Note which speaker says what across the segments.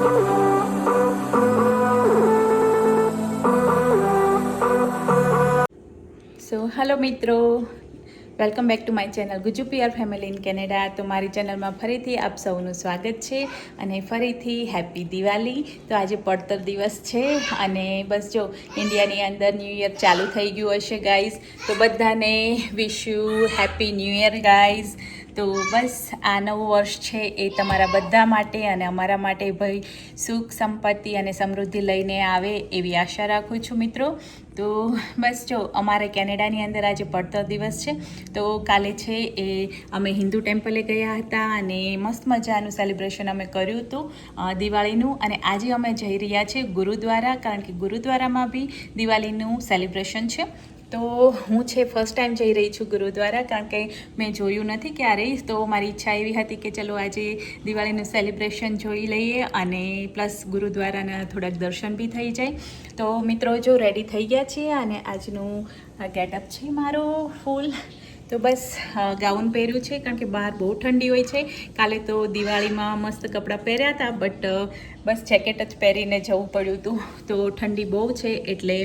Speaker 1: Hello મિત્રો, welcome back to my channel Gujju PR family in Canada. તો મારી ચેનલમાં ફરીથી આપ સૌનું સ્વાગત છે અને ફરીથી હેપી દિવાળી. તો આજે પડતર દિવસ છે અને બસ જો ઇન્ડિયાની અંદર ન્યૂ યર ચાલુ થઈ ગયું હશે ગાઈઝ. તો બધાને wish you happy new year guys. તો બસ આ નવું વર્ષ છે એ તમારા બધા માટે અને અમારા માટે ભાઈ સુખ સંપત્તિ અને સમૃદ્ધિ લઈને આવે એવી આશા રાખું છું મિત્રો. તો બસ જો અમારે કેનેડાની અંદર આજે પડતર દિવસ છે. તો કાલે છે એ અમે હિન્દુ ટેમ્પલે ગયા હતા અને મસ્ત મજાનું સેલિબ્રેશન અમે કર્યું હતું દિવાળીનું. અને આજે અમે જઈ રહ્યા છીએ ગુરુદ્વારા, કારણ કે ગુરુદ્વારામાં બી દિવાળીનું સેલિબ્રેશન છે. તો હું છે ફર્સ્ટ ટાઈમ જઈ રહી છું ગુરુદ્વારા, કારણ કે મેં જોયું નથી ક્યારેય. તો મારી ઈચ્છા એવી હતી કે ચલો આજે દિવાળીનું સેલિબ્રેશન જોઈ લઈએ અને પ્લસ ગુરુદ્વારાના થોડાક દર્શન બી થઈ જાય. તો મિત્રો જો રેડી થઈ ગયા છીએ અને આજનું ગેટઅપ છે મારો ફૂલ. તો બસ ગાઉન પહેર્યું છે કારણ કે બહાર બહુ ઠંડી હોય છે. કાલે તો દિવાળીમાં મસ્ત કપડાં પહેર્યા હતા બટ બસ જેકેટ જ પહેરીને જવું પડ્યું હતું. તો ઠંડી બહુ છે એટલે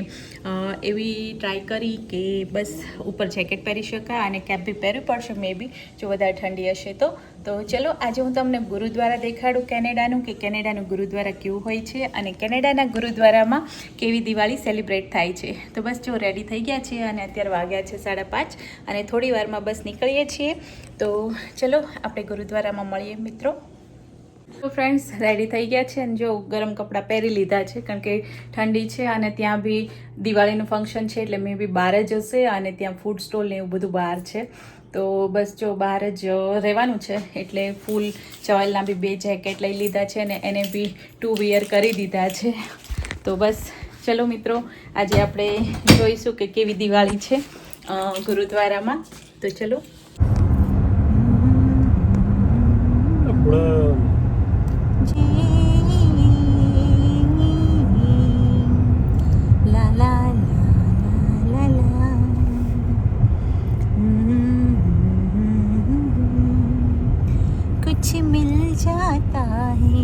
Speaker 1: એવી ટ્રાય કરી કે બસ ઉપર જેકેટ પહેરી શકાય અને કેપ બી પહેરવી પડશે મે બી જો વધારે ઠંડી હશે તો. તો ચલો આજે હું તમને ગુરુદ્વારા દેખાડું કેનેડાનું, કે કેનેડાનું ગુરુદ્વારા કેવું હોય છે અને કેનેડાના ગુરુદ્વારામાં કેવી દિવાળી સેલિબ્રેટ થાય છે. તો બસ જો રેડી થઈ ગયા છીએ અને અત્યારે વાગ્યા છે 5:30 અને થોડી વારમાં બસ નીકળીએ છીએ. તો ચલો આપણે ગુરુદ્વારામાં મળીએ મિત્રો. તો ફ્રેન્ડ્સ રેડી થઈ ગયા છે અને જો ગરમ કપડાં પહેરી લીધા છે કારણ કે ઠંડી છે અને ત્યાં બી દિવાળીનું ફંક્શન છે એટલે મેં બી બહાર જ હશે અને ત્યાં ફૂડ સ્ટોલ ને એવું બધું બહાર છે. તો બસ જો બહાર જ રહેવાનું છે એટલે ફૂલ ચવાલના બી 2 જેકેટ લઈ લીધા છે અને એને બી 2 વિયર કરી દીધા છે. તો બસ ચલો મિત્રો આજે આપણે જોઈશું કે કેવી દિવાળી છે ગુરુદ્વારામાં. તો ચલો
Speaker 2: जाता है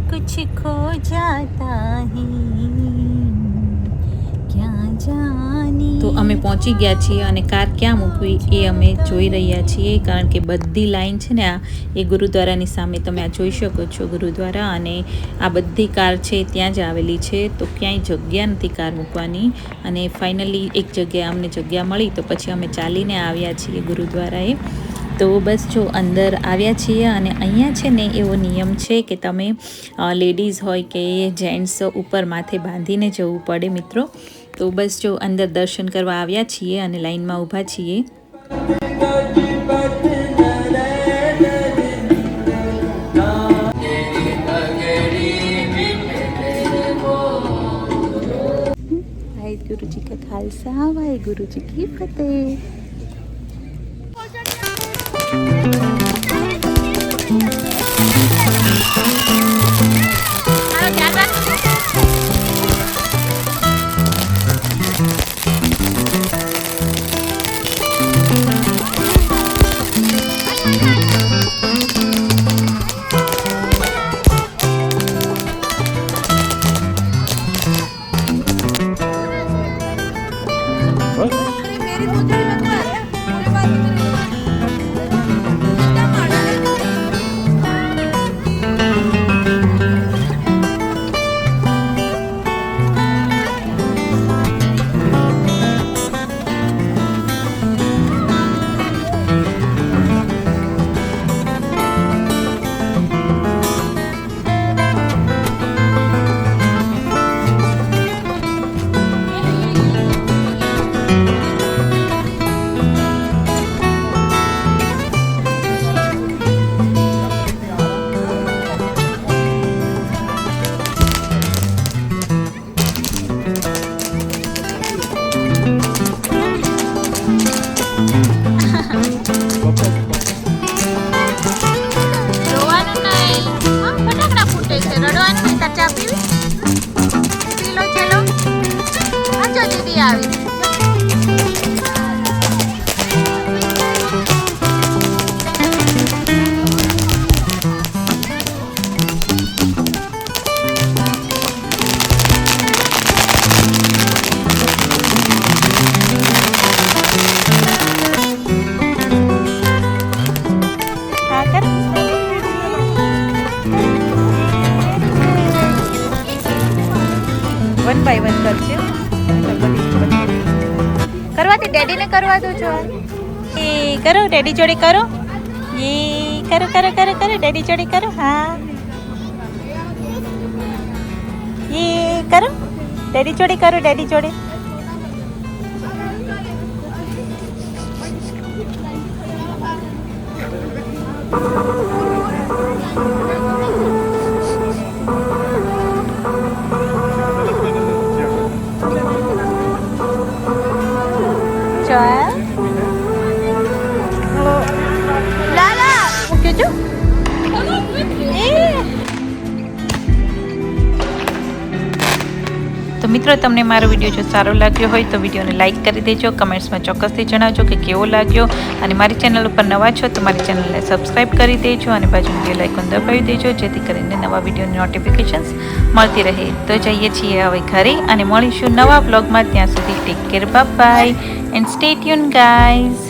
Speaker 2: कुछ खो जाता है क्या जाने.
Speaker 1: તો અમે પહોંચી ગયા છીએ અને કાર ક્યાં મૂકવી એ અમે જોઈ રહ્યા છીએ, કારણ કે બધી લાઈન છે ને એ ગુરુદ્વારાની સામે તમે આ જોઈ શકો છો ગુરુદ્વારા, અને આ બધી કાર છે ત્યાં જ આવેલી છે. તો ક્યાંય જગ્યા નથી કાર મૂકવાની અને ફાઇનલી એક જગ્યાએ અમને જગ્યા મળી તો પછી અમે ચાલીને આવ્યા છીએ ગુરુદ્વારાએ. તો બસ જો અંદર આવ્યા છીએ અને અહીંયા છે ને એવો નિયમ છે કે તમે લેડીઝ હોય કે જેન્ટ્સ ઉપર માથે બાંધીને જવું પડે મિત્રો. તો બસ જો અંદર દર્શન કરવા આવ્યા છીએ અને લાઈનમાં ઊભા છીએ.
Speaker 2: वाहेगुरु जी का खालसा वाहेगुरु जी की फतेह.
Speaker 1: બાય વન કરશે કરવા દે ડેડીને કરવા દો જો એ કરો ડેડી જોડે કરો એ કરો કરો કરો કરો ડેડી જોડે કરો હા એ કરો ડેડી જોડે કરો ડેડી જોડે તો મિત્રો તમને મારો વિડીયો જો સારો લાગ્યો હોય તો વિડીયોને લાઇક કરી દેજો કમેન્ટ્સમાં ચોક્કસથી જણાવજો કે કેવો લાગ્યો અને મારી ચેનલ ઉપર નવા છો તો મારી ચેનલને સબસ્ક્રાઈબ કરી દેજો અને બાજુનું બેલ આઇકોન દબાવી દેજો જેથી કરીને નવા વિડીયોની નોટિફિકેશન્સ મળતી રહે તો જઈએ છીએ હવે ઘરે અને મળીશું નવા બ્લોગમાં ત્યાં સુધી take care bye and stay tune guys